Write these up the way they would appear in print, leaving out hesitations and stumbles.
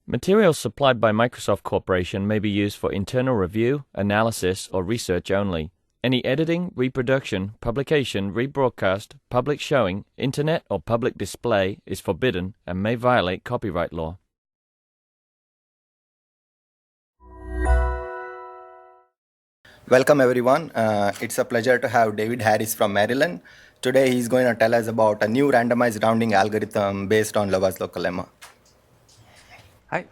Materials supplied by Microsoft Corporation may be used for internal review, analysis, or research only. Any editing, reproduction, publication, rebroadcast, public showing, internet, or public display is forbidden and may violate copyright law. Welcome everyone. It's a pleasure to have David Harris from Maryland. Today he's going to tell us about a new randomized rounding algorithm based on Lovasz Local Lemma. Hi.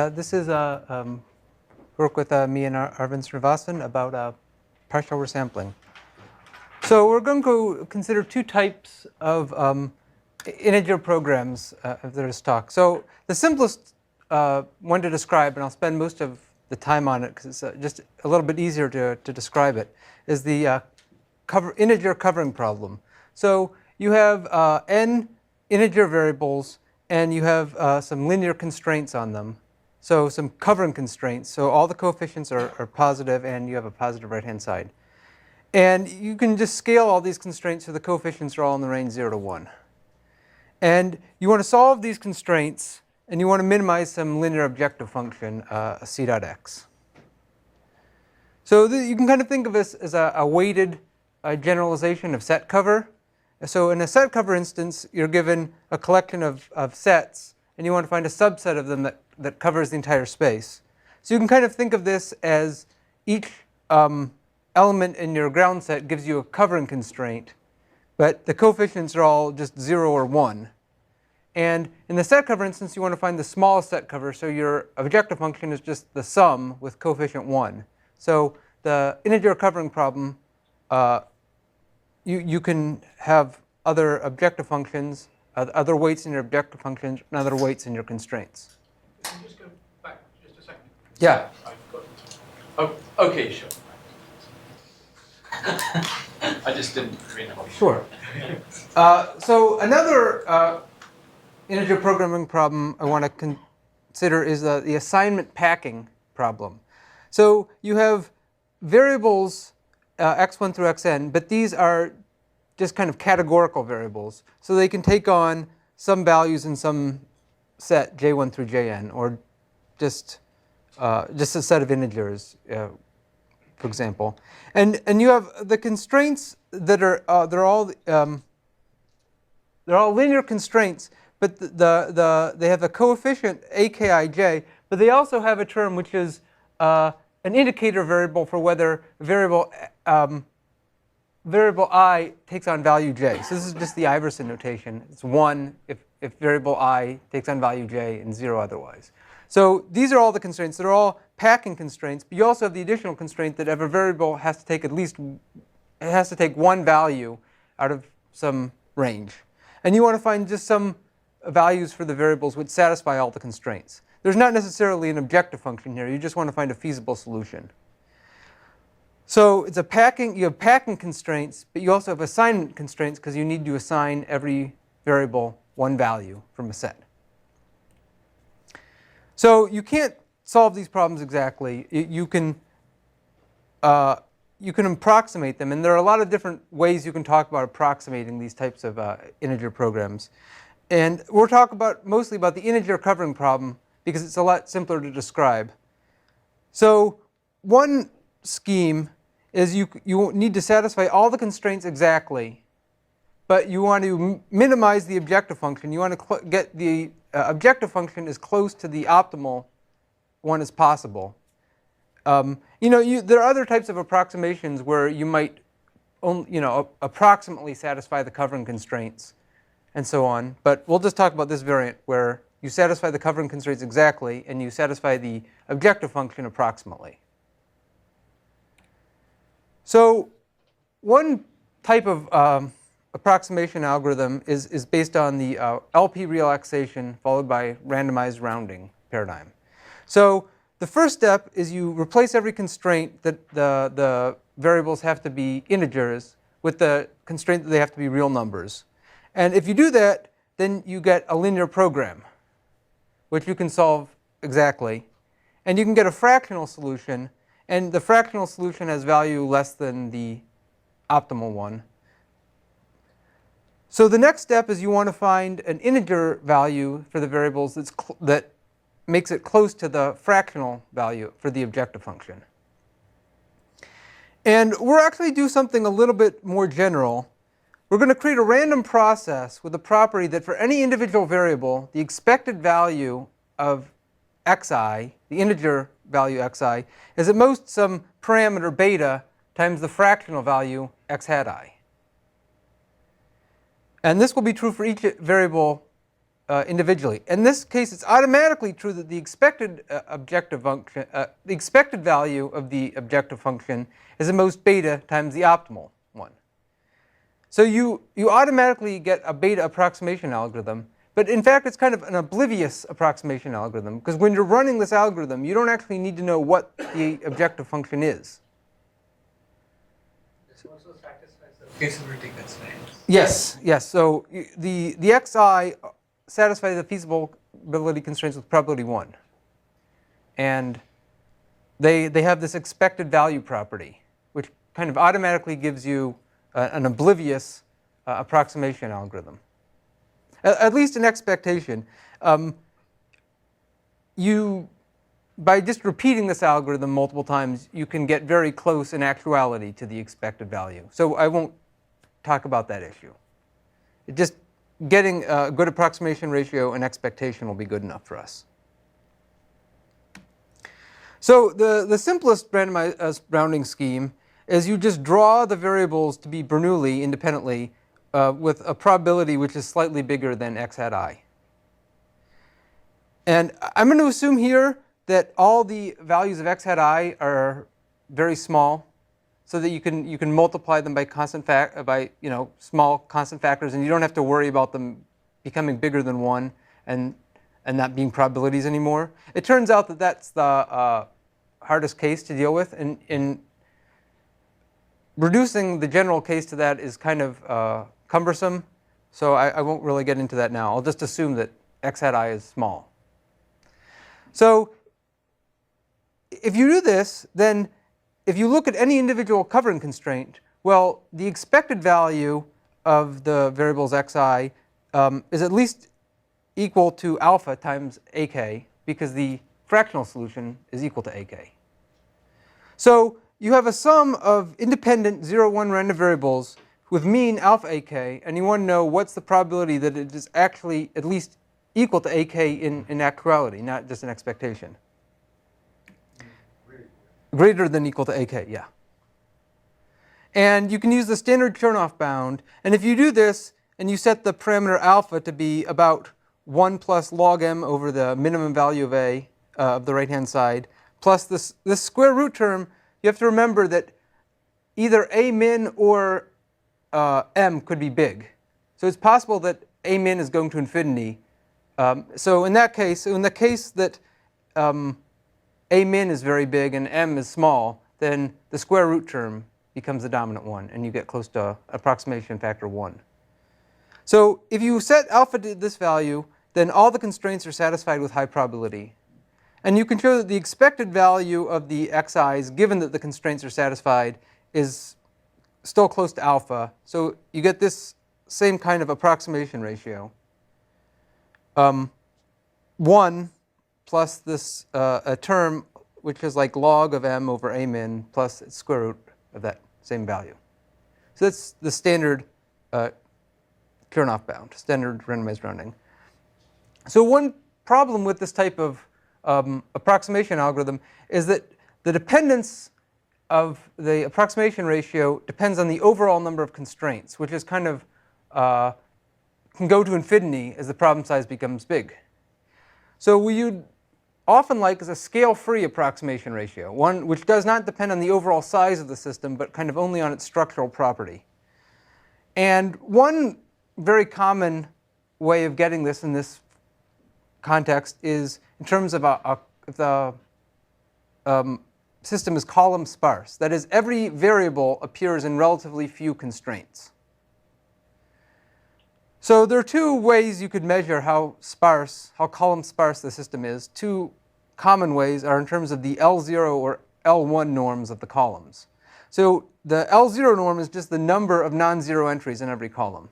This is work with me and Arvind Srinivasan about partial resampling. So we're going to consider two types of integer programs of this talk. So the simplest one to describe, and I'll spend most of the time on it because it's just a little bit easier to describe it, is the integer covering problem. So you have n integer variables, and you have some linear constraints on them. So some covering constraints. So all the coefficients are positive, and you have a positive right-hand side. And you can just scale all these constraints so the coefficients are all in the range 0 to 1. And you want to solve these constraints, and you want to minimize some linear objective function, c dot x. So you can kind of think of this as a weighted generalization of set cover. So in a set cover instance, you're given a collection of sets, and you want to find a subset of them that covers the entire space. So you can kind of think of this as each element in your ground set gives you a covering constraint, but the coefficients are all just 0 or 1. And in the set cover instance, you want to find the smallest set cover, so your objective function is just the sum with coefficient 1. So the integer covering problem, you can have other objective functions, other weights in your objective functions, and other weights in your constraints. Can you just go back just a second? Yeah. I've got it. Oh, okay, sure. I just didn't really know. Sure. So another integer programming problem I want to consider is the assignment packing problem. So you have variables x1 through xn, but these are just kind of categorical variables. So they can take on some values in some set j1 through jn, or just a set of integers, for example. And you have the constraints that are they're all linear constraints, but they have a coefficient akij, but they also have a term which is an indicator variable for whether variable I takes on value j. So this is just the Iverson notation. It's 1 if variable I takes on value j and 0 otherwise. So these are all the constraints. They're all packing constraints, but you also have the additional constraint that if a variable has to take one value out of some range. And you want to find just some values for the variables which satisfy all the constraints. There's not necessarily an objective function here. You just want to find a feasible solution. So it's you have packing constraints, but you also have assignment constraints because you need to assign every variable one value from a set. So you can't solve these problems exactly. You can approximate them, and there are a lot of different ways you can talk about approximating these types of integer programs. And we'll talk mostly about the integer covering problem because it's a lot simpler to describe. So one scheme is you need to satisfy all the constraints exactly, but you want to minimize the objective function. You want to get the objective function as close to the optimal one as possible. There are other types of approximations where you might approximately satisfy the covering constraints and so on. But we'll just talk about this variant where you satisfy the covering constraints exactly and you satisfy the objective function approximately. So one type of approximation algorithm is based on the LP relaxation followed by randomized rounding paradigm. So the first step is you replace every constraint that the variables have to be integers with the constraint that they have to be real numbers. And if you do that, then you get a linear program, which you can solve exactly. And you can get a fractional solution, and the fractional solution has value less than the optimal one. So the next step is you want to find an integer value for the variables that makes it close to the fractional value for the objective function. And we'll actually do something a little bit more general. We're going to create a random process with a property that for any individual variable, the expected value of xi, the integer value xi, is at most some parameter beta times the fractional value x hat I. And this will be true for each variable individually. In this case, it's automatically true that the expected objective function, the expected value of the objective function is at most beta times the optimal one. So you automatically get a beta approximation algorithm, but in fact it's kind of an oblivious approximation algorithm, because when you're running this algorithm, you don't actually need to know what the objective function is. This also satisfies the feasibility constraints. Yes, yes. So the xi satisfies the feasibility constraints with probability 1. And they have this expected value property, which kind of automatically gives you an oblivious approximation algorithm. At least an expectation. By just repeating this algorithm multiple times, you can get very close in actuality to the expected value. So I won't talk about that issue. Just getting a good approximation ratio and expectation will be good enough for us. So the simplest randomized rounding scheme is you just draw the variables to be Bernoulli independently with a probability which is slightly bigger than x hat I. And I'm going to assume here that all the values of x hat I are very small, so that you can multiply them by small constant factors, and you don't have to worry about them becoming bigger than 1 and not being probabilities anymore. It turns out that that's the hardest case to deal with, and in reducing the general case to that is kind of cumbersome, so I won't really get into that now. I'll just assume that x hat I is small. So if you do this, then if you look at any individual covering constraint, well, the expected value of the variables xi is at least equal to alpha times ak, because the fractional solution is equal to ak. So you have a sum of independent 0, 1 random variables with mean alpha ak, and you want to know what's the probability that it is actually at least equal to ak in actuality, not just an expectation. Greater than equal to ak, yeah. And you can use the standard Chernoff bound. And if you do this, and you set the parameter alpha to be about 1 plus log m over the minimum value of a of the right-hand side, plus this square root term, you have to remember that either a min or m could be big. So it's possible that a min is going to infinity. So in that case, in the case that a min is very big and m is small, then the square root term becomes the dominant one, and you get close to approximation factor 1. So if you set alpha to this value, then all the constraints are satisfied with high probability. And you can show that the expected value of the xi's, given that the constraints are satisfied, is still close to alpha. So you get this same kind of approximation ratio. 1 plus this a term which is like log of m over a min plus its square root of that same value. So that's the standard Chernoff bound, standard randomized rounding. So one problem with this type of approximation algorithm is that the dependence of the approximation ratio depends on the overall number of constraints, which is kind of can go to infinity as the problem size becomes big. So what you'd often like is a scale-free approximation ratio, one which does not depend on the overall size of the system, but kind of only on its structural property. And one very common way of getting this in this context is in terms of the system is column sparse. That is, every variable appears in relatively few constraints. So there are two ways you could measure how column sparse the system is. Two common ways are in terms of the L0 or L1 norms of the columns. So the L0 norm is just the number of non-zero entries in every column.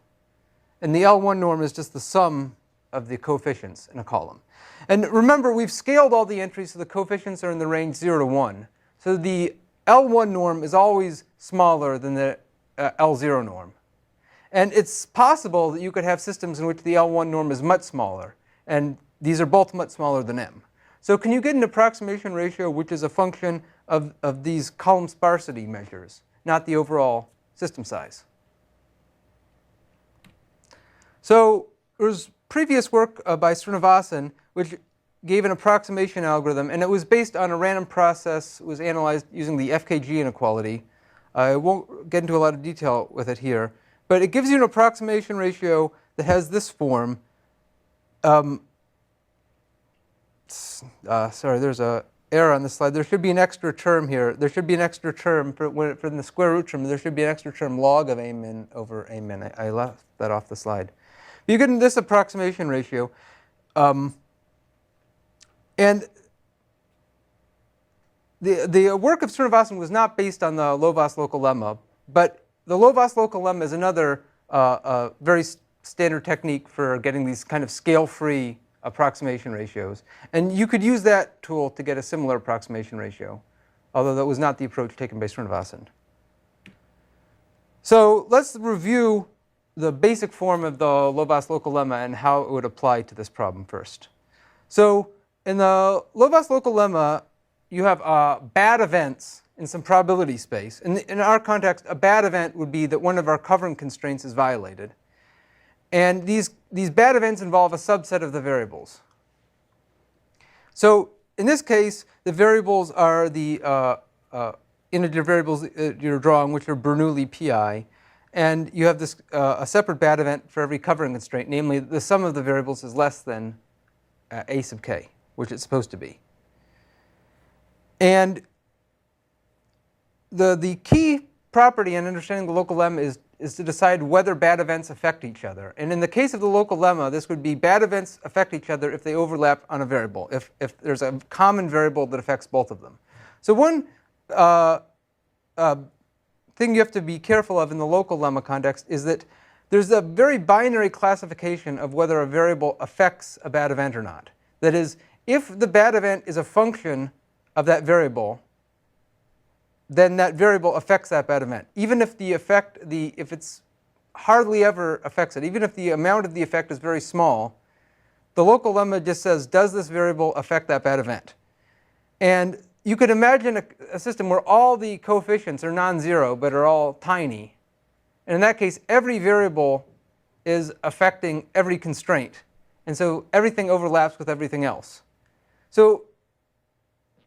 And the L1 norm is just the sum of the coefficients in a column. And remember, we've scaled all the entries so the coefficients are in the range 0 to 1. So the L1 norm is always smaller than the L0 norm. And it's possible that you could have systems in which the L1 norm is much smaller. And these are both much smaller than M. So can you get an approximation ratio which is a function of these column sparsity measures, not the overall system size? So there was previous work by Srinivasan which gave an approximation algorithm, and it was based on a random process. It was analyzed using the FKG inequality. I won't get into a lot of detail with it here, but it gives you an approximation ratio that has this form. Sorry, there's an error on this slide. There should be an extra term here. There should be an extra term for the square root term. There should be an extra term log of A min over A min. I left that off the slide. But you get this approximation ratio. And the work of Srinivasan was not based on the Lovasz Local Lemma, but the Lovasz Local Lemma is another very standard technique for getting these kind of scale-free approximation ratios. And you could use that tool to get a similar approximation ratio, although that was not the approach taken by Srinivasan. So let's review the basic form of the Lovasz Local Lemma and how it would apply to this problem first. So in the Lovasz Local Lemma, you have bad events in some probability space. In our context, a bad event would be that one of our covering constraints is violated. And these bad events involve a subset of the variables. So in this case, the variables are the integer variables you're drawing, which are Bernoulli pi. And you have this a separate bad event for every covering constraint, namely the sum of the variables is less than a sub k, which it's supposed to be. And the key property in understanding the local lemma is to decide whether bad events affect each other. And in the case of the local lemma, this would be bad events affect each other if they overlap on a variable, if there's a common variable that affects both of them. So one thing you have to be careful of in the local lemma context is that there's a very binary classification of whether a variable affects a bad event or not. That is, if the bad event is a function of that variable, then that variable affects that bad event. Even if if it's hardly ever affects it, even if the amount of the effect is very small, the local lemma just says, does this variable affect that bad event? And you could imagine a system where all the coefficients are non-zero but are all tiny. And in that case, every variable is affecting every constraint. And so everything overlaps with everything else. So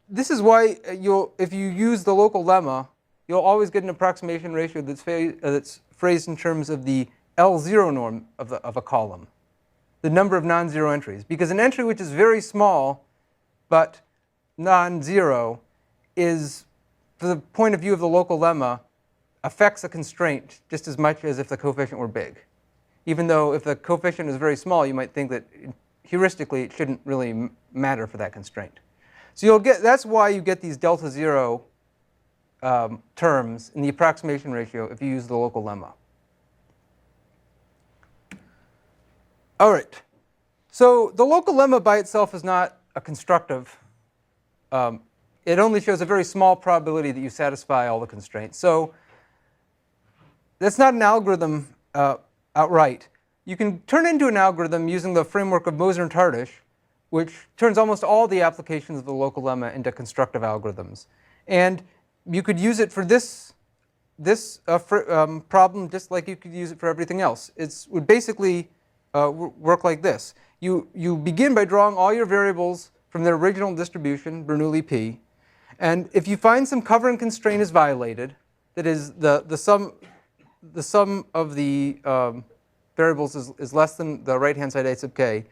this is why if you use the local lemma, you'll always get an approximation ratio that's phrased in terms of the L0 norm of a column, the number of non-zero entries. Because an entry which is very small but non-zero is, from the point of view of the local lemma, affects a constraint just as much as if the coefficient were big. Even though if the coefficient is very small, you might think that heuristically it shouldn't really matter for that constraint. So that's why you get these delta zero terms in the approximation ratio if you use the local lemma. All right. So the local lemma by itself is not a constructive. It only shows a very small probability that you satisfy all the constraints. So that's not an algorithm outright. You can turn into an algorithm using the framework of Moser and Tardos, which turns almost all the applications of the local lemma into constructive algorithms. And you could use it for this problem just like you could use it for everything else. It would basically work like this. You begin by drawing all your variables from their original distribution, Bernoulli p. And if you find some covering constraint is violated, that is the sum of the variables is less than the right-hand side a sub k,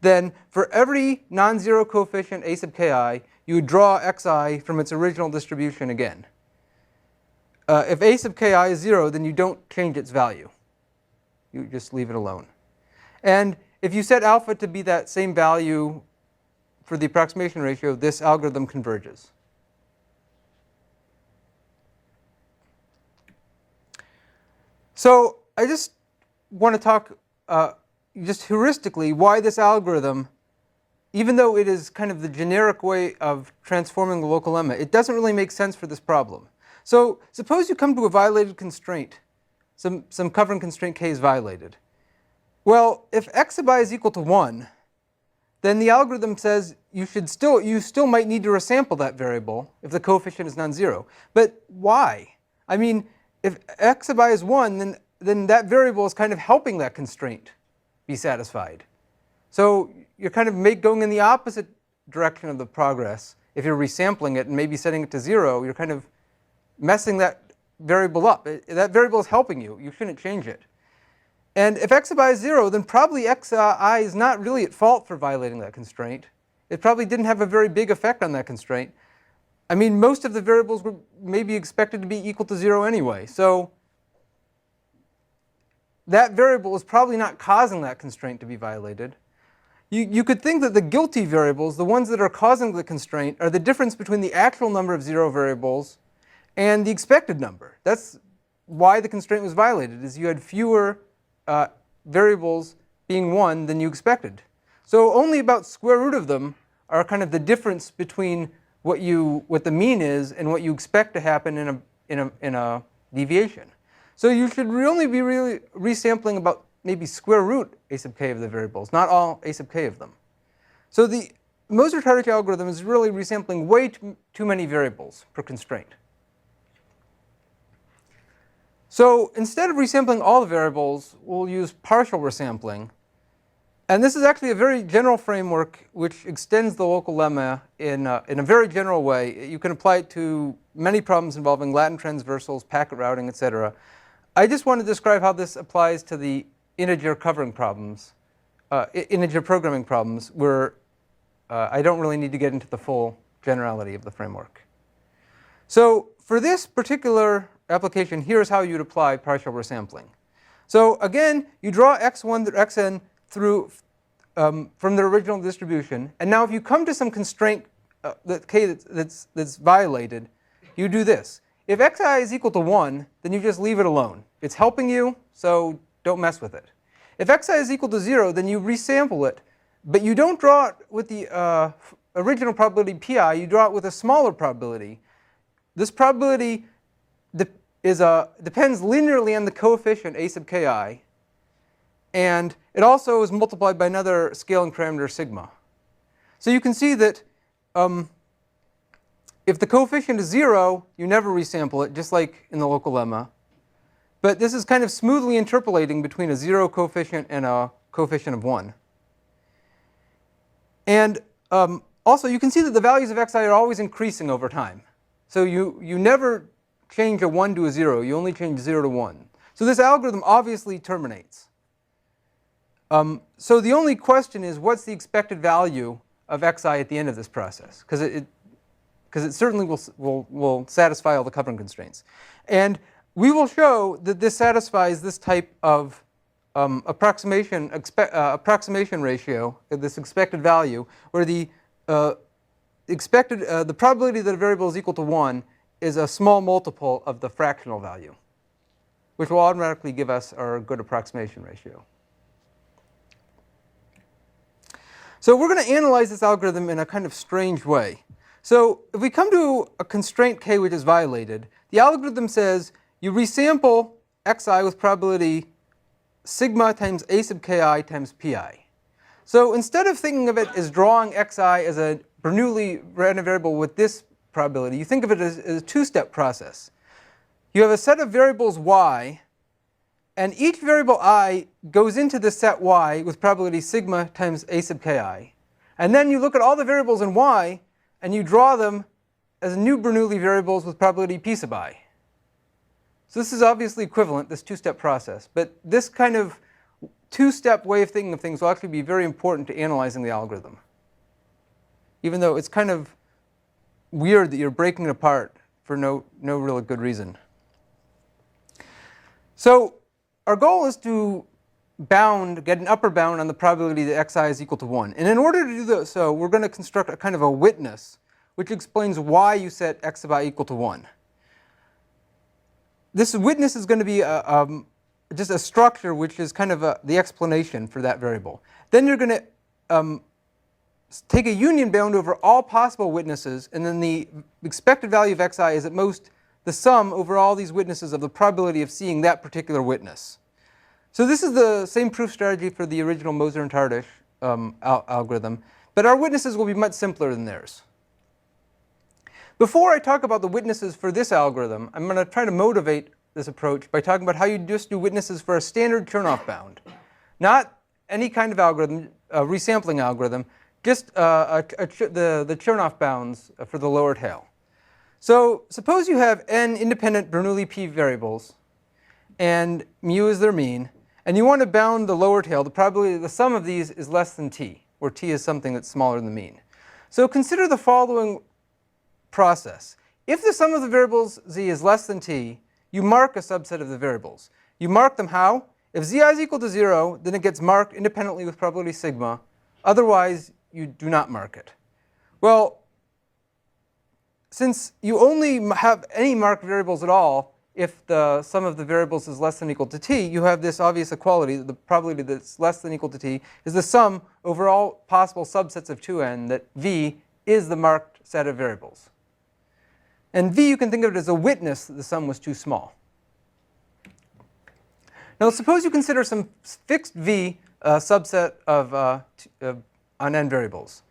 then for every non-zero coefficient a sub ki, you would draw xi from its original distribution again. If a sub ki is 0, then you don't change its value. You just leave it alone. And if you set alpha to be that same value for the approximation ratio, this algorithm converges. So I just want to talk just heuristically, why this algorithm, even though it is kind of the generic way of transforming the local lemma, it doesn't really make sense for this problem. So suppose you come to a violated constraint. Some covering constraint k is violated. Well, if x sub I is equal to 1, then the algorithm says you still might need to resample that variable if the coefficient is non-zero. But why? I mean, if x sub I is 1, then that variable is kind of helping that constraint be satisfied. So you're kind of going in the opposite direction of the progress. If you're resampling it and maybe setting it to 0, you're kind of messing that variable up. That variable is helping you. You shouldn't change it. And if x sub I is 0, then probably xi is not really at fault for violating that constraint. It probably didn't have a very big effect on that constraint. I mean, most of the variables were maybe expected to be equal to 0 anyway. So that variable is probably not causing that constraint to be violated. You could think that the guilty variables, the ones that are causing the constraint, are the difference between the actual number of 0 variables and the expected number. That's why the constraint was violated, is you had fewer variables being 1 than you expected. So only about square root of them are kind of the difference between what the mean is and what you expect to happen in a deviation. So you should only be really resampling about maybe square root a sub k of the variables, not all a sub k of them. So the Moser-Tardos algorithm is really resampling way too many variables per constraint. So instead of resampling all the variables, we'll use partial resampling. And this is actually a very general framework which extends the local lemma in a very general way. You can apply it to many problems involving Latin transversals, packet routing, etc. I just want to describe how this applies to the integer covering problems, integer programming problems, where I don't really need to get into the full generality of the framework. So for this particular application, here's how you'd apply partial resampling. So again, you draw x1 through xn through from the original distribution. And now if you come to some constraint that's violated, you do this. If xi is equal to 1, then you just leave it alone. It's helping you, so don't mess with it. If xi is equal to 0, then you resample it. But you don't draw it with the original probability pi. You draw it with a smaller probability. This probability depends linearly on the coefficient a sub ki. And it also is multiplied by another scaling parameter sigma. So you can see that if the coefficient is 0, you never resample it, just like in the local lemma. But this is kind of smoothly interpolating between a 0 coefficient and a coefficient of 1. And also, you can see that the values of xi are always increasing over time. So you never change a 1 to a 0. You only change 0 to 1. So this algorithm obviously terminates. So the only question is, what's the expected value of xi at the end of this process? Because it certainly will satisfy all the covering constraints. And we will show that this satisfies this type of approximation ratio, this expected value, where the probability that a variable is equal to 1 is a small multiple of the fractional value, which will automatically give us our good approximation ratio. So we're going to analyze this algorithm in a kind of strange way. So if we come to a constraint k which is violated, the algorithm says you resample xi with probability sigma times a sub ki times pi. So instead of thinking of it as drawing xi as a Bernoulli random variable with this probability, you think of it as a two-step process. You have a set of variables y, and each variable I goes into the set y with probability sigma times a sub ki. And then you look at all the variables in y, and you draw them as new Bernoulli variables with probability p sub I. So this is obviously equivalent, this two-step process. But this kind of two-step way of thinking of things will actually be very important to analyzing the algorithm, even though it's kind of weird that you're breaking it apart for no really good reason. So our goal is to get an upper bound on the probability that xi is equal to 1. And in order to do this, so we're going to construct a kind of a witness which explains why you set x sub I equal to 1. This witness is going to be just a structure which is kind of the explanation for that variable. Then you're going to take a union bound over all possible witnesses, and then the expected value of xi is at most the sum over all these witnesses of the probability of seeing that particular witness. So this is the same proof strategy for the original Moser and Tardos algorithm, but our witnesses will be much simpler than theirs. Before I talk about the witnesses for this algorithm, I'm going to try to motivate this approach by talking about how you just do witnesses for a standard Chernoff bound. Not any kind of algorithm, a resampling algorithm, just the Chernoff bounds for the lower tail. So suppose you have n independent Bernoulli p variables, and mu is their mean, and you want to bound the lower tail. The probability the sum of these is less than t, where t is something that's smaller than the mean. So consider the following process. If the sum of the variables z is less than t, you mark a subset of the variables. You mark them how? If zi is equal to 0, then it gets marked independently with probability sigma. Otherwise, you do not mark it. Well, since you only have any marked variables at all if the sum of the variables is less than or equal to t, you have this obvious equality that the probability that's less than or equal to t is the sum over all possible subsets of 2n that v is the marked set of variables. And v, you can think of it as a witness that the sum was too small. Now suppose you consider some fixed v subset of on n variables.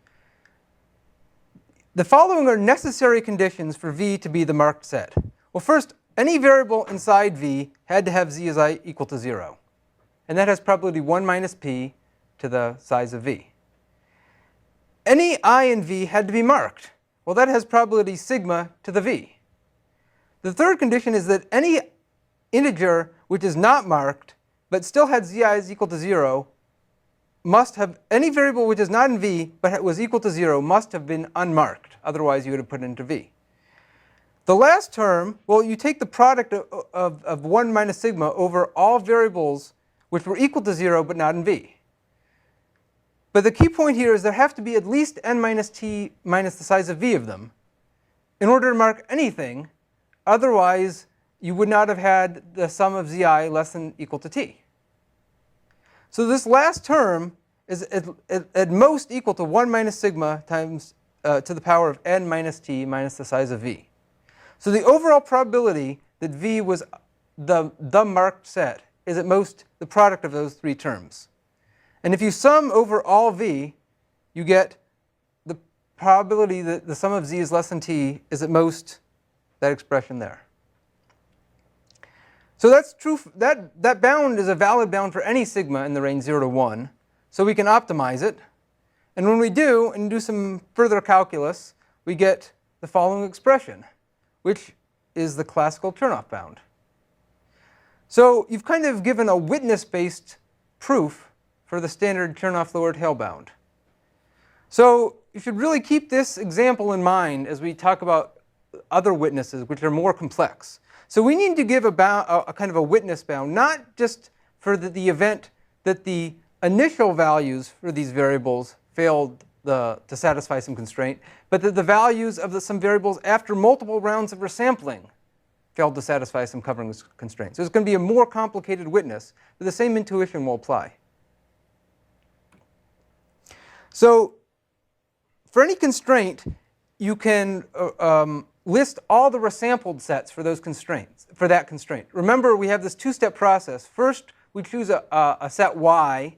The following are necessary conditions for v to be the marked set. Well, first, any variable inside v had to have z is I equal to 0. And that has probability 1 minus p to the size of v. Any I in v had to be marked. Well, that has probability sigma to the v. The third condition is that any integer which is not marked but still had zi is equal to 0 must have, any variable which is not in v but was equal to 0 must have been unmarked. Otherwise, you would have put it into v. The last term, well, you take the product of 1 minus sigma over all variables which were equal to 0 but not in v. But the key point here is there have to be at least n minus t minus the size of v of them in order to mark anything. Otherwise, you would not have had the sum of zi less than or equal to t. So this last term is at most equal to 1 minus sigma times to the power of n minus t minus the size of v. So the overall probability that v was the marked set is at most the product of those three terms. And if you sum over all v, you get the probability that the sum of z is less than t is at most that expression there. So that's true. That bound is a valid bound for any sigma in the range 0 to 1. So we can optimize it. And when we do, and do some further calculus, we get the following expression, which is the classical Chernoff bound. So you've kind of given a witness-based proof for the standard Chernoff lower tail bound. So you should really keep this example in mind as we talk about other witnesses which are more complex. So we need to give a kind of a witness bound, not just for the event that the initial values for these variables failed to satisfy some constraint, but that the values of some variables after multiple rounds of resampling failed to satisfy some covering constraint. So it's going to be a more complicated witness, but the same intuition will apply. So for any constraint, you can list all the resampled sets for those constraints, for that constraint. Remember, we have this two-step process. First, we choose a set y,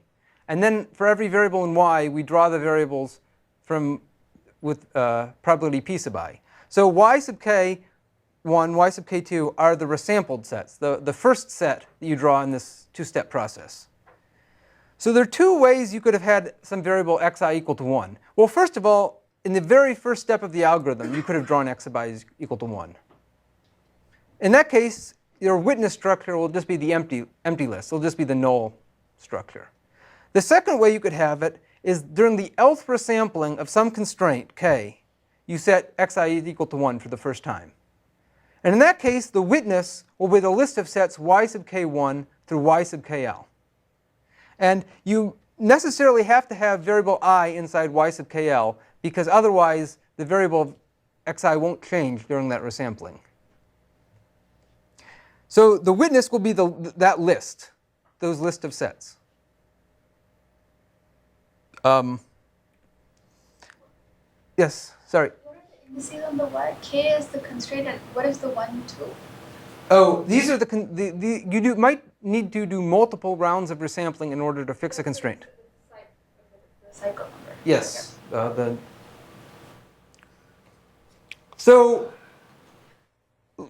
and then for every variable in y, we draw the variables with probability p sub I. So y sub k1, y sub k2 are the resampled sets, the first set that you draw in this two-step process. So there are two ways you could have had some variable xi equal to 1. Well, first of all, in the very first step of the algorithm, you could have drawn x sub I is equal to 1. In that case, your witness structure will just be the empty list. It'll just be the null structure. The second way you could have it is during the nth resampling of some constraint, k, you set xi is equal to 1 for the first time. And in that case, the witness will be the list of sets y sub k1 through y sub kl. And you necessarily have to have variable I inside y sub kl, because otherwise the variable xi won't change during that resampling. So the witness will be that list, those list of sets. Yes, sorry. What are the indices on the y? K is the constraint, and what is the 1, 2? Oh, these are you might need to do multiple rounds of resampling in order to fix a constraint. The cycle number. Yes. So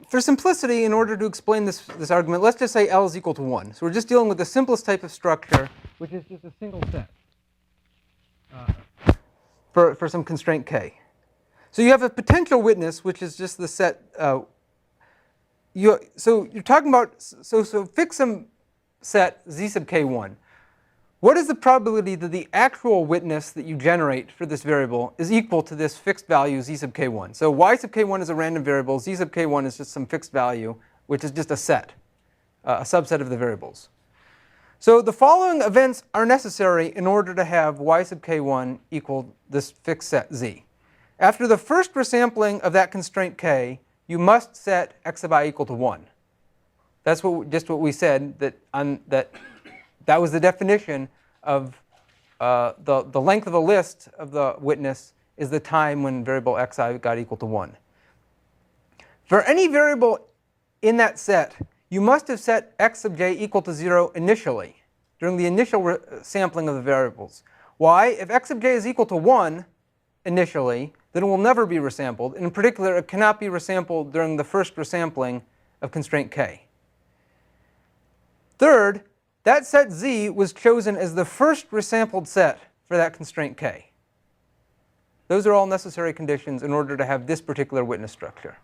for simplicity, in order to explain this argument, let's just say L is equal to 1. So we're just dealing with the simplest type of structure, which is just a single set for some constraint K. So you have a potential witness, which is just the set. So you're talking about, so fix some set Z sub K1. What is the probability that the actual witness that you generate for this variable is equal to this fixed value Z sub K1? So Y sub K1 is a random variable. Z sub K1 is just some fixed value, which is just a set, a subset of the variables. So the following events are necessary in order to have Y sub K1 equal this fixed set Z. After the first resampling of that constraint K, you must set x sub I equal to 1. That's just what we said, that was the definition of the length of a list of the witness is the time when variable xi got equal to 1. For any variable in that set, you must have set x sub j equal to 0 initially, during the initial sampling of the variables. Why? If x sub j is equal to 1 initially, then it will never be resampled. And in particular, it cannot be resampled during the first resampling of constraint k. Third, that set Z was chosen as the first resampled set for that constraint K. Those are all necessary conditions in order to have this particular witness structure.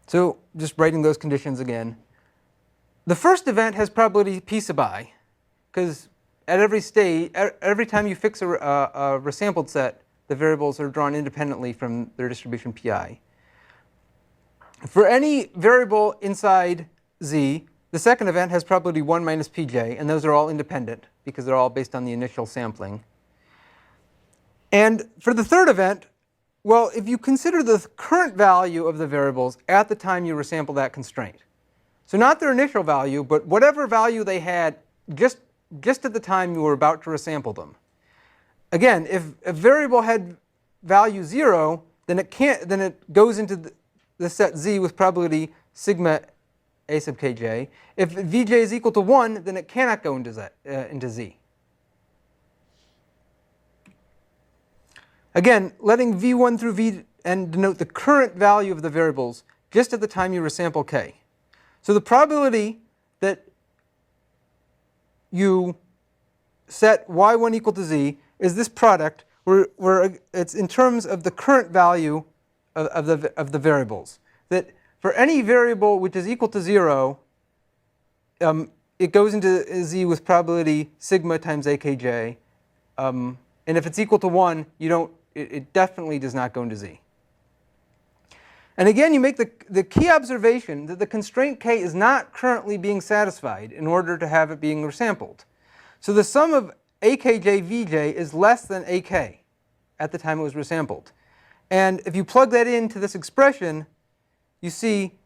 So just writing those conditions again. The first event has probability p sub I, because at every stage, every time you fix a resampled set, the variables are drawn independently from their distribution pi. For any variable inside Z, the second event has probability 1 minus pj, and those are all independent because they're all based on the initial sampling. And for the third event, well, if you consider the current value of the variables at the time you resample that constraint, so not their initial value, but whatever value they had just at the time you were about to resample them. Again, if a variable had value 0, then it goes into the set Z with probability sigma a sub kj. If Vj is equal to 1, then it cannot go into Z. Again, letting V1 through Vn denote the current value of the variables just at the time you resample k. So the probability that you set y1 equal to z is this product where it's in terms of the current value of the variables. That for any variable which is equal to 0, it goes into Z with probability sigma times akj. And if it's equal to 1, it definitely does not go into Z. And again, you make the key observation that the constraint k is not currently being satisfied in order to have it being resampled. So the sum of akj vj is less than ak at the time it was resampled. And if you plug that into this expression, you see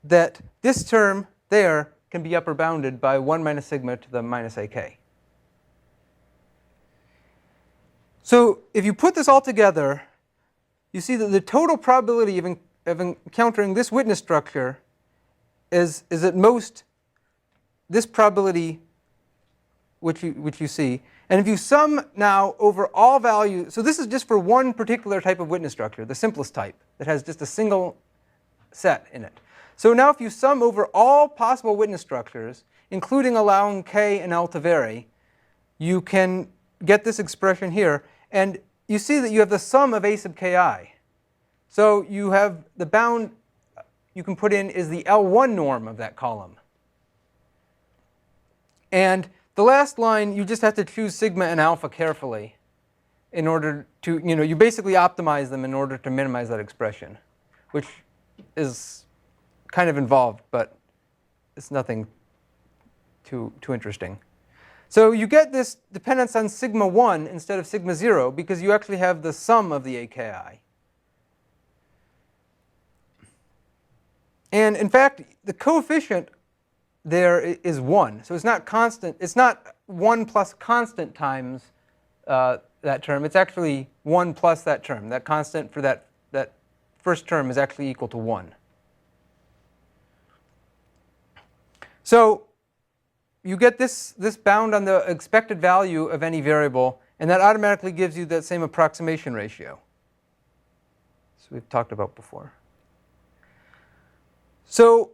that this term there can be upper bounded by 1 minus sigma to the minus ak. So if you put this all together, you see that the total probability of encountering this witness structure is at most this probability which you see. And if you sum now over all values, so this is just for one particular type of witness structure, the simplest type, that has just a single set in it. So now if you sum over all possible witness structures, including allowing k and L to vary, you can get this expression here. And you see that you have the sum of a sub ki. So you have the bound you can put in is the L1 norm of that column. And the last line, you just have to choose sigma and alpha carefully in order to, you basically optimize them in order to minimize that expression, which is kind of involved, but it's nothing too interesting. So you get this dependence on sigma 1 instead of sigma 0 because you actually have the sum of the AKI. And in fact, the coefficient there is 1. So it's not constant. It's not 1 plus constant times that term. It's actually 1 plus that term. That constant for that first term is actually equal to 1. So you get this bound on the expected value of any variable, and that automatically gives you that same approximation ratio. So we've talked about before. So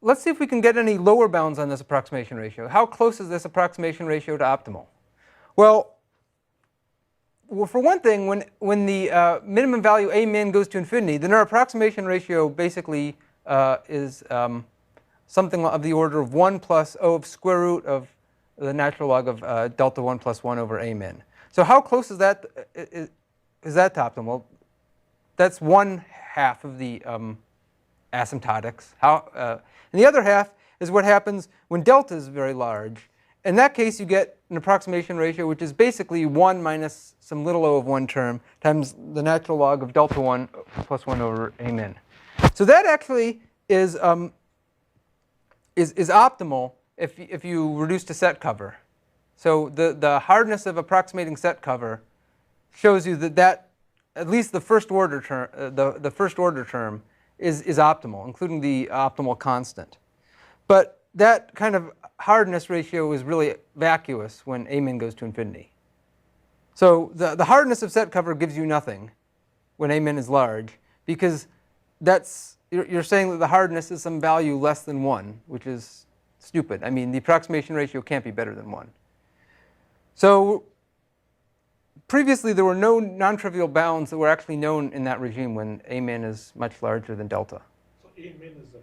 let's see if we can get any lower bounds on this approximation ratio. How close is this approximation ratio to optimal? Well, for one thing, when the minimum value a min goes to infinity, then our approximation ratio basically is something of the order of 1 plus O of square root of the natural log of delta 1 plus 1 over a min. So how close is that to optimal? That's 1/2 of the asymptotics. And the other half is what happens when delta is very large. In that case, you get an approximation ratio which is basically 1 minus some little o of 1 term times the natural log of delta 1 plus 1 over a min. So that actually is optimal if you reduce to set cover. So the hardness of approximating set cover shows you that at least the first order term is optimal, including the optimal constant. But that kind of hardness ratio is really vacuous when a min goes to infinity. So the hardness of set cover gives you nothing when a min is large, because you're saying that the hardness is some value less than 1, which is stupid. I mean, the approximation ratio can't be better than 1. So previously, there were no non-trivial bounds that were actually known in that regime when a min is much larger than delta. So a min is the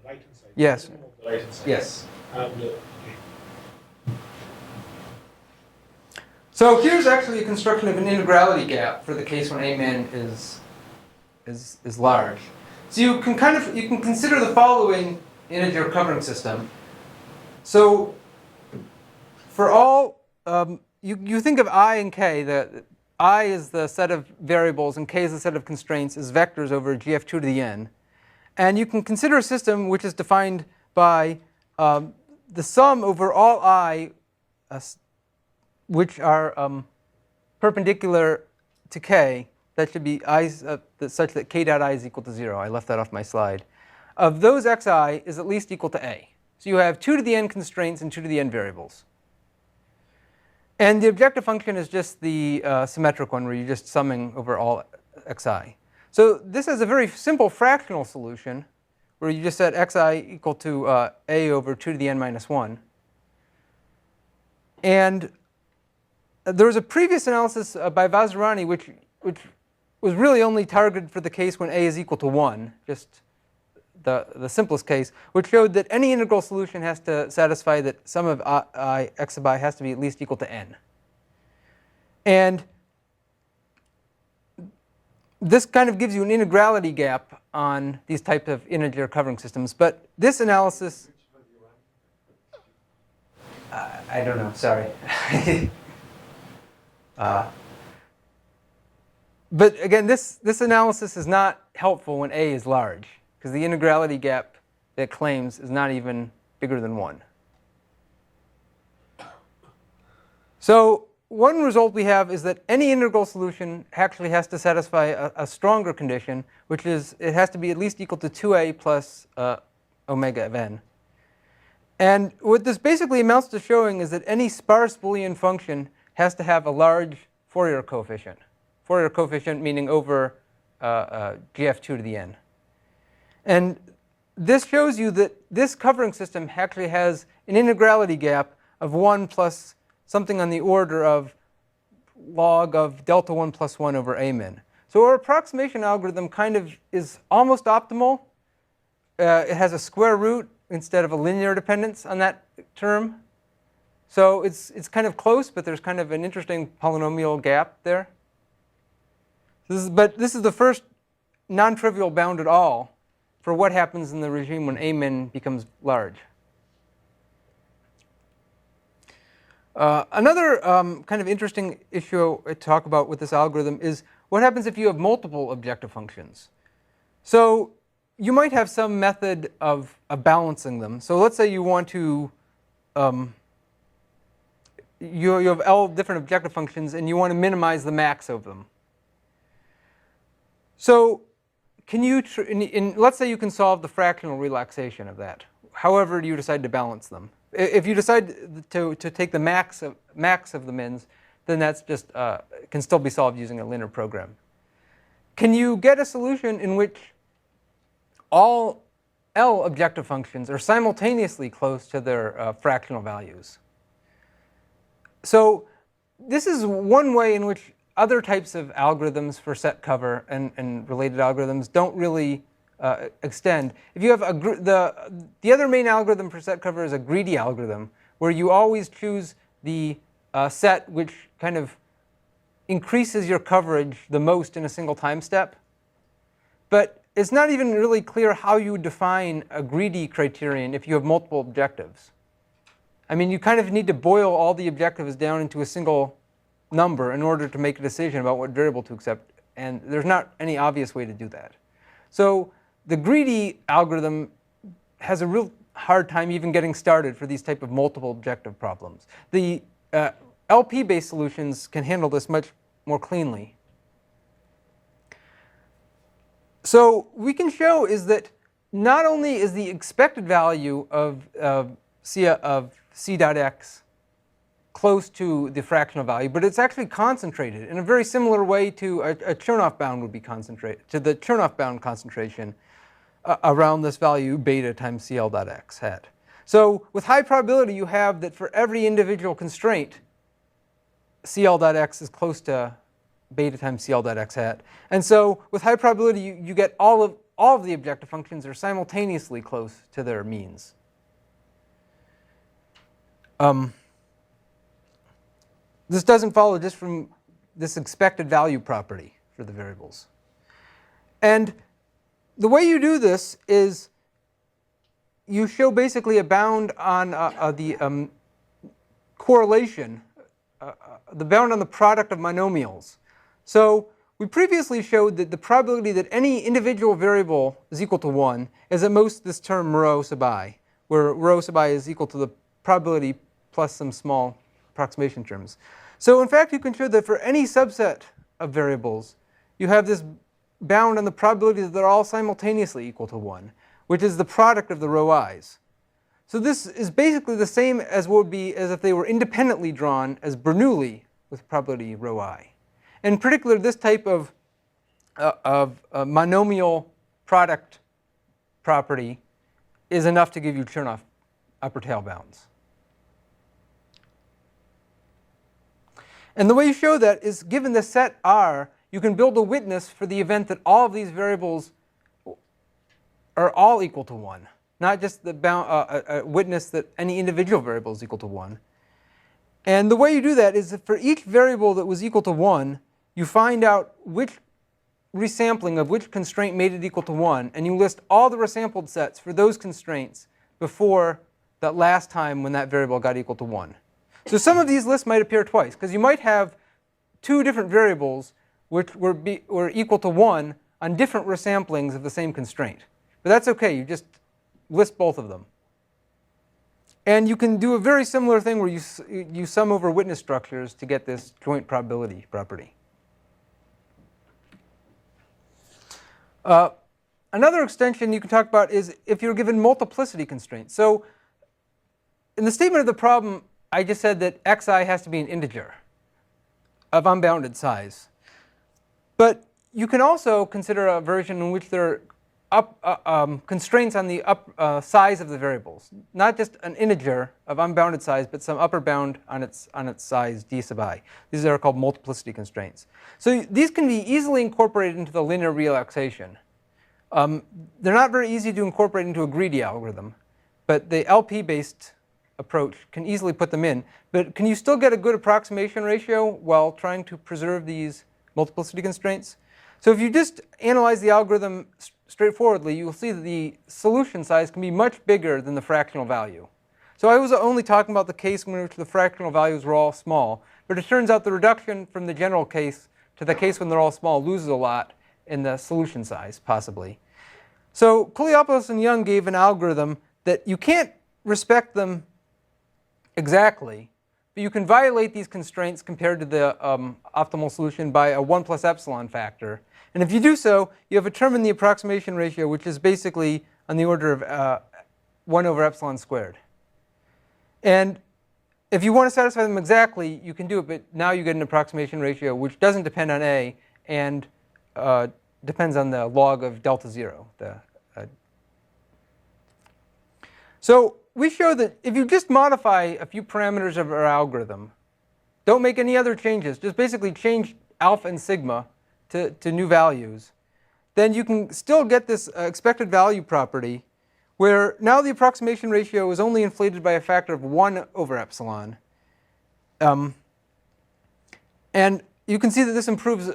right-hand side? Yes. The right-hand side. Yes. Okay. So here's actually a construction of an integrality gap for the case when a min is large. So you can consider the following integer covering system. So for all you think of I and k, that I is the set of variables and k is the set of constraints as vectors over gf2 to the n. And you can consider a system which is defined by the sum over all I which are perpendicular to k. That should be i's such that k dot I is equal to 0. I left that off my slide. Of those xi is at least equal to a. So you have 2 to the n constraints and 2 to the n variables. And the objective function is just the symmetric one where you're just summing over all xi. So this is a very simple fractional solution where you just set xi equal to a over 2 to the n minus 1. And there was a previous analysis by Vazirani which was really only targeted for the case when a is equal to 1, just the simplest case, which showed that any integral solution has to satisfy that sum of I x sub I has to be at least equal to n. And this kind of gives you an integrality gap on these types of integer covering systems. But this analysis, I don't know, sorry. But again, this analysis is not helpful when a is large, because the integrality gap that it claims is not even bigger than 1. So one result we have is that any integral solution actually has to satisfy a stronger condition, which is it has to be at least equal to 2a plus omega of n. And what this basically amounts to showing is that any sparse Boolean function has to have a large Fourier coefficient. Fourier coefficient meaning over gf2 to the n. And this shows you that this covering system actually has an integrality gap of 1 plus something on the order of log of delta 1 plus 1 over a min. So our approximation algorithm kind of is almost optimal. It has a square root instead of a linear dependence on that term. So it's kind of close, but there's kind of an interesting polynomial gap there. But this is the first non-trivial bound at all for what happens in the regime when a min becomes large. Another kind of interesting issue to talk about with this algorithm is what happens if you have multiple objective functions. So you might have some method of balancing them. So let's say you want to, you have L different objective functions, and you want to minimize the max of them. So can you, let's say you can solve the fractional relaxation of that. However you decide to balance them. If you decide to take the max of the mins, then that's just can still be solved using a linear program. Can you get a solution in which all L objective functions are simultaneously close to their fractional values? So this is one way in which other types of algorithms for set cover and related algorithms don't really extend. If you have the other main algorithm for set cover is a greedy algorithm, where you always choose the set which kind of increases your coverage the most in a single time step. But it's not even really clear how you define a greedy criterion if you have multiple objectives. I mean, you kind of need to boil all the objectives down into a single number in order to make a decision about what variable to accept, and there's not any obvious way to do that. So the greedy algorithm has a real hard time even getting started for these type of multiple objective problems. The LP-based solutions can handle this much more cleanly. So we can show is that not only is the expected value of C dot x close to the fractional value, but it's actually concentrated in a very similar way to a Chernoff bound would be concentrated, to the Chernoff bound concentration around this value beta times CL dot x hat. So with high probability, you have that for every individual constraint, CL dot x is close to beta times CL dot x hat. And so with high probability, you get all of the objective functions are simultaneously close to their means. This doesn't follow just from this expected value property for the variables. And the way you do this is you show basically a bound on the correlation, the bound on the product of monomials. So we previously showed that the probability that any individual variable is equal to 1 is at most this term rho sub I, where rho sub I is equal to the probability plus some small approximation terms. So in fact, you can show that for any subset of variables, you have this bound on the probability that they're all simultaneously equal to 1, which is the product of the rho i's. So this is basically the same as what would be as if they were independently drawn as Bernoulli with probability rho I. In particular, this type of monomial product property is enough to give you Chernoff upper tail bounds. And the way you show that is given the set R, you can build a witness for the event that all of these variables are all equal to 1, not just the a witness that any individual variable is equal to 1. And the way you do that is that for each variable that was equal to 1, you find out which resampling of which constraint made it equal to 1, and you list all the resampled sets for those constraints before that last time when that variable got equal to 1. So some of these lists might appear twice, because you might have two different variables which were equal to 1 on different resamplings of the same constraint. But that's OK. You just list both of them. And you can do a very similar thing where you sum over witness structures to get this joint probability property. Another extension you can talk about is if you're given multiplicity constraints. So in the statement of the problem, I just said that xi has to be an integer of unbounded size. But you can also consider a version in which there are constraints on the size of the variables, not just an integer of unbounded size, but some upper bound on its size d sub I. These are called multiplicity constraints. So these can be easily incorporated into the linear relaxation. They're not very easy to incorporate into a greedy algorithm, but the LP-based approach can easily put them in. But can you still get a good approximation ratio while trying to preserve these multiplicity constraints? So if you just analyze the algorithm straightforwardly, you'll see that the solution size can be much bigger than the fractional value. So I was only talking about the case in which the fractional values were all small, but it turns out the reduction from the general case to the case when they're all small loses a lot in the solution size, possibly. So Kooliopoulos and Young gave an algorithm that you can't respect them exactly, but you can violate these constraints compared to the optimal solution by a 1 plus epsilon factor. And if you do so, you have a term in the approximation ratio which is basically on the order of 1 over epsilon squared. And if you want to satisfy them exactly, you can do it, but now you get an approximation ratio which doesn't depend on A and depends on the log of delta 0. So we show that if you just modify a few parameters of our algorithm, don't make any other changes, just basically change alpha and sigma to new values, then you can still get this expected value property where now the approximation ratio is only inflated by a factor of 1 over epsilon. And you can see that this improves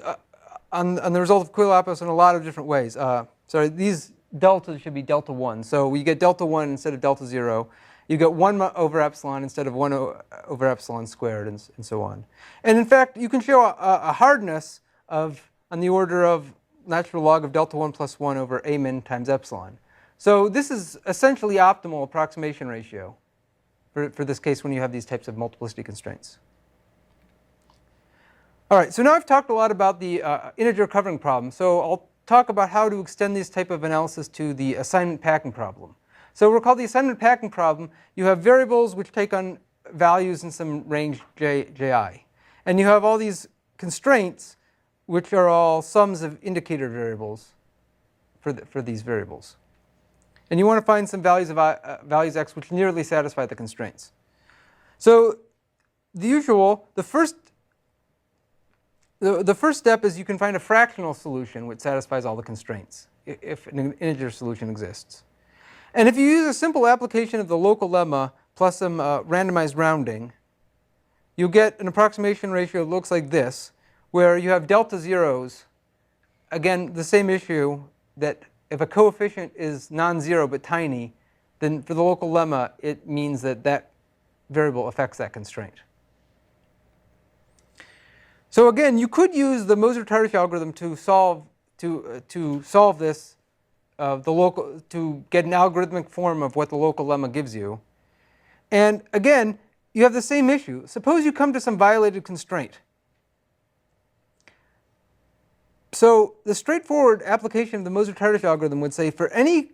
on the result of Kooliopoulos in a lot of different ways. Sorry, these deltas should be delta 1. So we get delta 1 instead of delta 0. You get 1 over epsilon instead of 1 over epsilon squared, and so on. And in fact, you can show a hardness of on the order of natural log of delta 1 plus 1 over a min times epsilon. So this is essentially optimal approximation ratio for this case when you have these types of multiplicity constraints. All right, so now I've talked a lot about the integer covering problem. So I'll talk about how to extend this type of analysis to the assignment packing problem. So recall the assignment packing problem, you have variables which take on values in some range ji. And you have all these constraints which are all sums of indicator variables for these variables. And you want to find some values of values x which nearly satisfy the constraints. So the first step is you can find a fractional solution which satisfies all the constraints if an integer solution exists. And if you use a simple application of the local lemma plus some randomized rounding, you'll get an approximation ratio that looks like this, where you have delta zeros. Again, the same issue that if a coefficient is non-zero but tiny, then for the local lemma, it means that that variable affects that constraint. So again, you could use the Moser-Tardos algorithm to solve this, to get an algorithmic form of what the local lemma gives you. And again, you have the same issue. Suppose you come to some violated constraint. So the straightforward application of the Moser-Tardos algorithm would say for any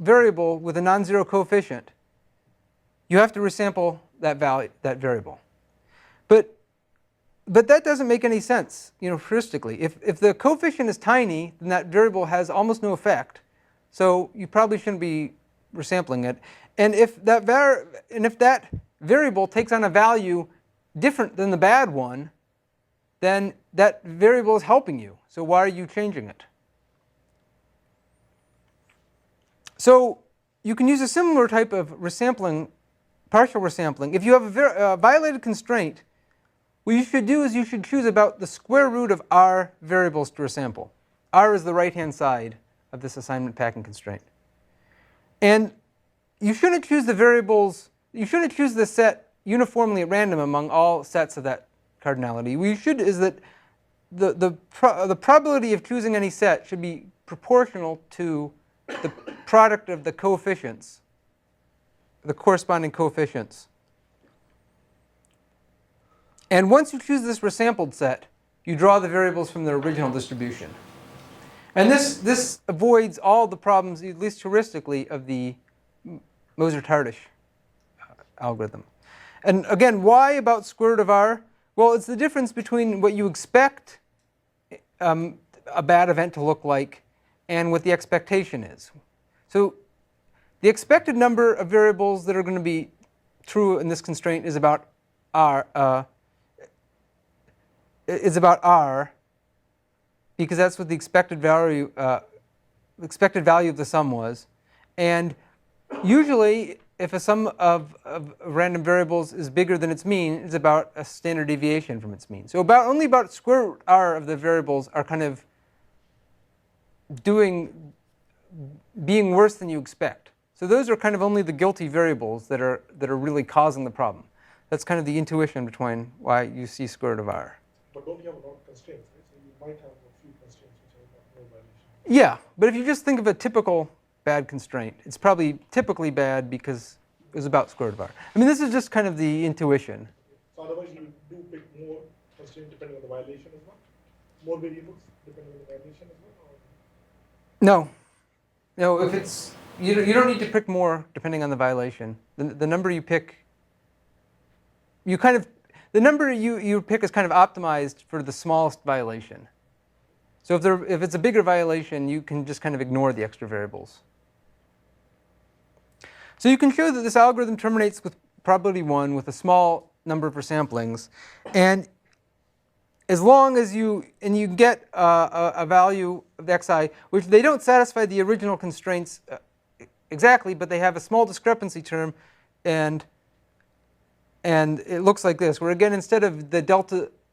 variable with a non-zero coefficient, you have to resample that variable. But that doesn't make any sense, heuristically. If the coefficient is tiny, then that variable has almost no effect. So you probably shouldn't be resampling it. And if that variable takes on a value different than the bad one, then that variable is helping you. So why are you changing it? So you can use a similar type of resampling, partial resampling. If you have a violated constraint, what you should do is you should choose about the square root of r variables to resample. R is the right-hand side of this assignment packing constraint. And you shouldn't choose the variables, you shouldn't choose the set uniformly at random among all sets of that cardinality. What you should is that the probability of choosing any set should be proportional to the product of the coefficients, the corresponding coefficients. And once you choose this resampled set, you draw the variables from their original distribution. And this avoids all the problems, at least heuristically, of the Moser-Tardos algorithm. And again, why about square root of r? Well, it's the difference between what you expect a bad event to look like and what the expectation is. So the expected number of variables that are going to be true in this constraint is about r. Because that's what the expected value of the sum was. And usually, if a sum of random variables is bigger than its mean, it's about a standard deviation from its mean. So only about square root r of the variables are kind of being worse than you expect. So those are kind of only the guilty variables that are really causing the problem. That's kind of the intuition between why you see square root of r. But don't you have a lot of constraints, right? So you might have a few constraints which are not no violation. Yeah, but if you just think of a typical bad constraint. It's probably typically bad because it was about square root of r. I mean, this is just kind of the intuition. So otherwise you do pick more constraint depending on the violation as well? More variables depending on the violation as well? Or? No. No, if it's, you don't need to pick more depending on the violation. The number you pick, the number you pick is kind of optimized for the smallest violation. So if it's a bigger violation, you can just kind of ignore the extra variables. So you can show that this algorithm terminates with probability 1 with a small number of resamplings. And as long as you get a value of the xi, which they don't satisfy the original constraints exactly, but they have a small discrepancy term, and it looks like this, where again, instead of the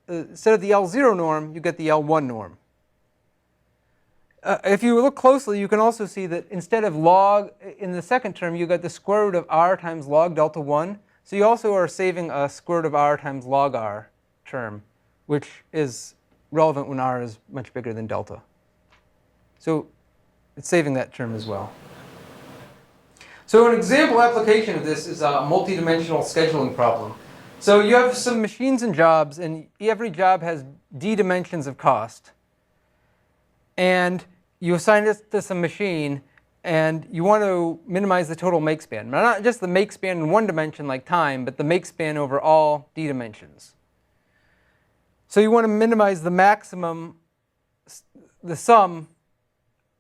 L0 norm, you get the L1 norm. If you look closely, you can also see that instead of log in the second term, you get the square root of r times log delta 1. So you also are saving a square root of r times log r term, which is relevant when r is much bigger than delta. So it's saving that term as well. So an example application of this is a multidimensional scheduling problem. So you have some machines and jobs, and every job has d dimensions of cost. And you assign this to some machine, and you want to minimize the total makespan. Now, not just the makespan in one dimension like time, but the makespan over all d dimensions. So you want to minimize the maximum, the sum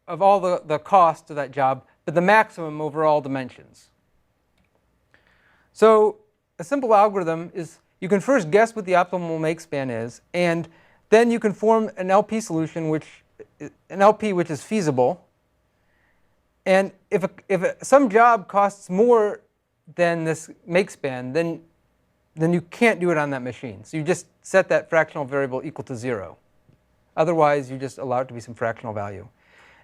of all the cost of that job, but the maximum over all dimensions. So a simple algorithm is you can first guess what the optimal makespan is, and then you can form an LP solution, which is feasible. And if some job costs more than this makespan, then you can't do it on that machine. So you just set that fractional variable equal to 0. Otherwise, you just allow it to be some fractional value.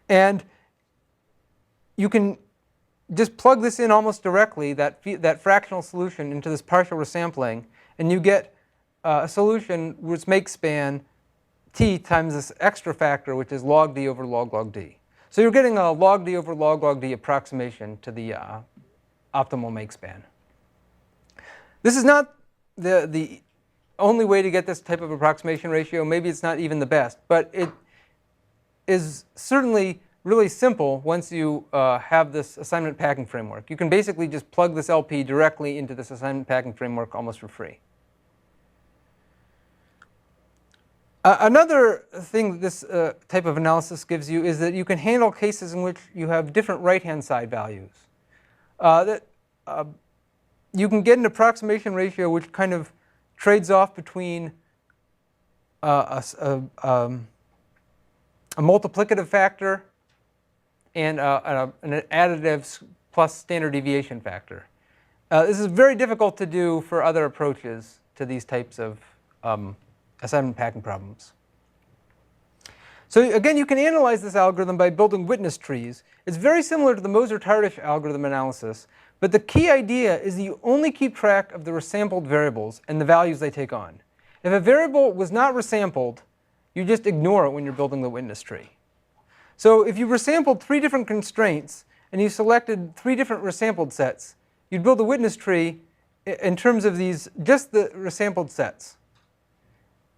And you can just plug this in almost directly, that fractional solution, into this partial resampling, and you get a solution which makespan t times this extra factor, which is log d over log log d. So you're getting a log d over log log d approximation to the optimal makespan. This is not the only way to get this type of approximation ratio. Maybe it's not even the best, but it is certainly really simple once you have this assignment packing framework. You can basically just plug this LP directly into this assignment packing framework almost for free. Another thing that this type of analysis gives you is that you can handle cases in which you have different right-hand side values. You can get an approximation ratio which kind of trades off between a multiplicative factor and an additive plus standard deviation factor. This is very difficult to do for other approaches to these types of assignment packing problems. So again, you can analyze this algorithm by building witness trees. It's very similar to the Moser-Tardos algorithm analysis, but the key idea is that you only keep track of the resampled variables and the values they take on. If a variable was not resampled, you just ignore it when you're building the witness tree. So if you resampled 3 different constraints and you selected 3 different resampled sets, you'd build a witness tree in terms of just the resampled sets.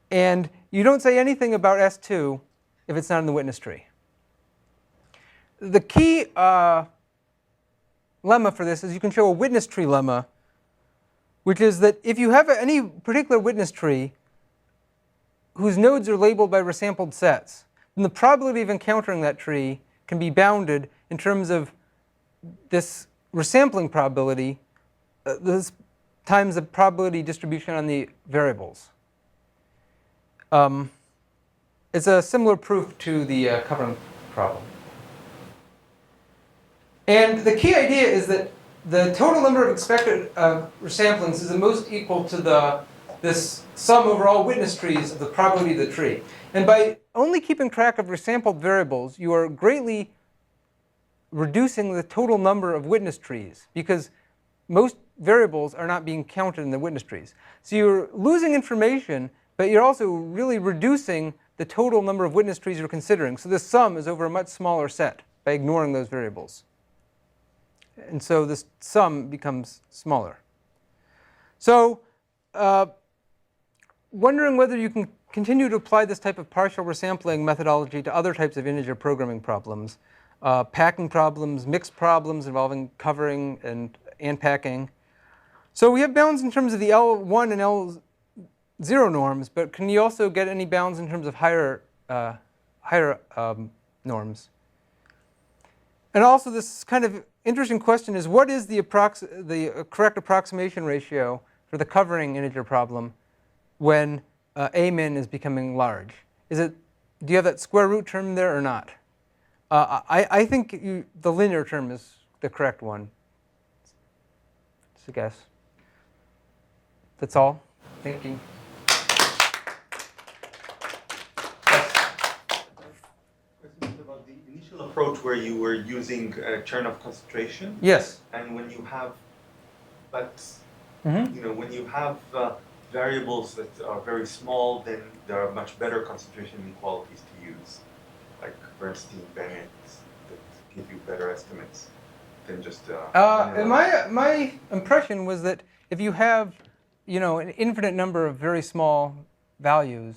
And you don't say anything about S2 if it's not in the witness tree. The key lemma for this is you can show a witness tree lemma, which is that if you have any particular witness tree whose nodes are labeled by resampled sets, then the probability of encountering that tree can be bounded in terms of this resampling probability this times the probability distribution on the variables. It's a similar proof to the covering problem. And the key idea is that the total number of expected resamplings is the most equal to this sum over all witness trees of the probability of the tree. And by only keeping track of resampled variables, you are greatly reducing the total number of witness trees, because most variables are not being counted in the witness trees. So you're losing information, but you're also really reducing the total number of witness trees you're considering. So the sum is over a much smaller set by ignoring those variables. And so this sum becomes smaller. So wondering whether you can continue to apply this type of partial resampling methodology to other types of integer programming problems, packing problems, mixed problems involving covering and packing. So we have bounds in terms of the L1 and L0 norms, but can you also get any bounds in terms of higher norms? And also this kind of interesting question is, what is the correct approximation ratio for the covering integer problem when a min is becoming large? Do you have that square root term there or not? I think the linear term is the correct one. It's a guess. That's all. Thank you. Question about the initial approach where you were using Chernoff concentration. Yes. And when you have, Mm-hmm. you know, when you have variables that are very small, then there are much better concentration inequalities to use, like Bernstein-Bennett, that give you better estimates than just. My impression was that if you have, an infinite number of very small values,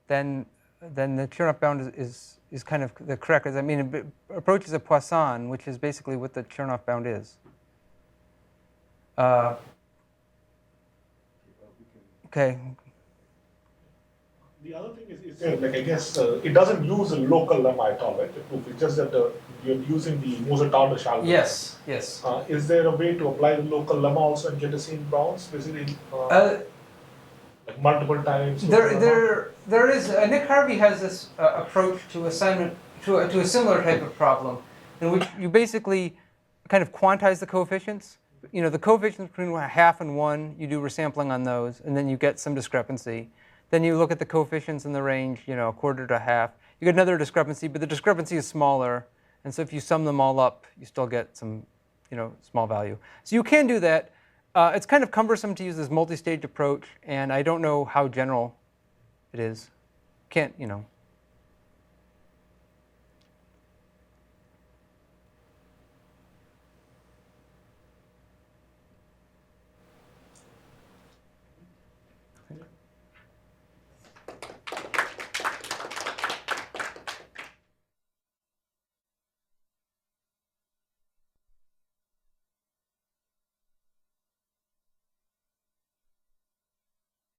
then the Chernoff bound is kind of the correct. I mean, it approaches a Poisson, which is basically what the Chernoff bound is. Okay. The other thing is I guess it doesn't use a local lemma at all, right? It's just that you're using the Moser-Tardos algorithm. Yes. Is there a way to apply the local lemma also and get the same bounds, basically, like multiple times? There is. Nick Harvey has this approach to assignment to a similar type of problem, in which you basically kind of quantize the coefficients. The coefficients between 1/2 and 1, you do resampling on those, and then you get some discrepancy. Then you look at the coefficients in the range, 1/4 to 1/2. You get another discrepancy, but the discrepancy is smaller. And so if you sum them all up, you still get some, small value. So you can do that. It's kind of cumbersome to use this multi-stage approach, and I don't know how general it is. Can't,